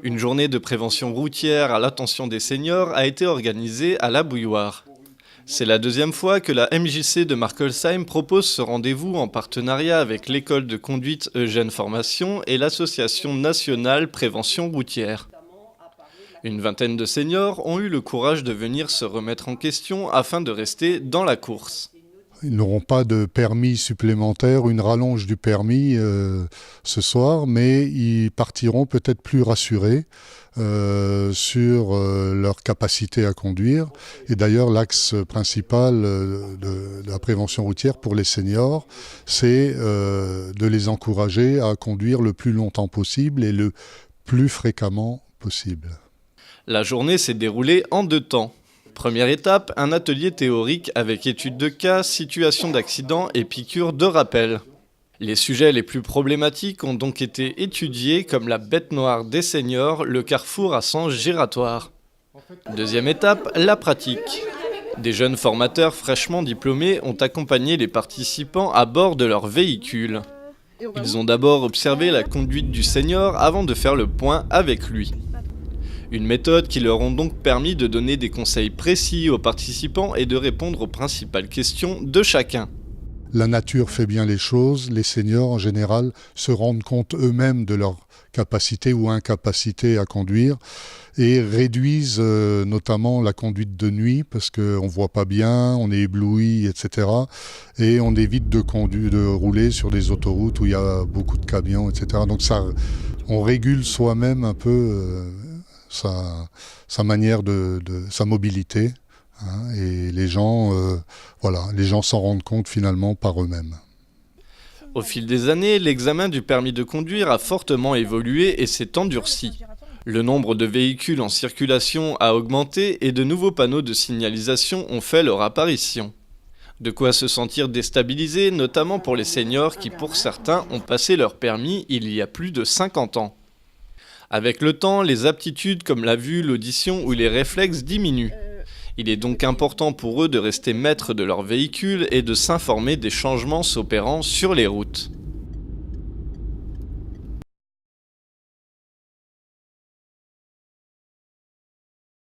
Une journée de prévention routière à l'attention des seniors a été organisée à La Bouilloire. C'est la deuxième fois que la MJC de Markelsheim propose ce rendez-vous en partenariat avec l'école de conduite Eugène Formation et l'association nationale Prévention routière. Une vingtaine de seniors ont eu le courage de venir se remettre en question afin de rester dans la course. Ils n'auront pas de permis supplémentaire, une rallonge du permis ce soir, mais ils partiront peut-être plus rassurés sur leur capacité à conduire. Et d'ailleurs, l'axe principal de la prévention routière pour les seniors, c'est de les encourager à conduire le plus longtemps possible et le plus fréquemment possible. La journée s'est déroulée en 2 temps. Première étape, un atelier théorique avec études de cas, situations d'accident et piqûres de rappel. Les sujets les plus problématiques ont donc été étudiés comme la bête noire des seniors, le carrefour à sens giratoire. Deuxième étape, la pratique. Des jeunes formateurs fraîchement diplômés ont accompagné les participants à bord de leur véhicule. Ils ont d'abord observé la conduite du senior avant de faire le point avec lui. Une méthode qui leur ont donc permis de donner des conseils précis aux participants et de répondre aux principales questions de chacun. La nature fait bien les choses, les seniors en général se rendent compte eux-mêmes de leur capacité ou incapacité à conduire et réduisent notamment la conduite de nuit parce qu'on ne voit pas bien, on est ébloui, etc. Et on évite de rouler sur des autoroutes où il y a beaucoup de camions, etc. Donc ça, on régule soi-même un peu sa manière sa mobilité. Et les gens s'en rendent compte finalement par eux-mêmes. Au fil des années, l'examen du permis de conduire a fortement évolué et s'est endurci. Le nombre de véhicules en circulation a augmenté et de nouveaux panneaux de signalisation ont fait leur apparition. De quoi se sentir déstabilisé, notamment pour les seniors qui, pour certains, ont passé leur permis il y a plus de 50 ans. Avec le temps, les aptitudes comme la vue, l'audition ou les réflexes diminuent. Il est donc important pour eux de rester maîtres de leur véhicule et de s'informer des changements s'opérant sur les routes.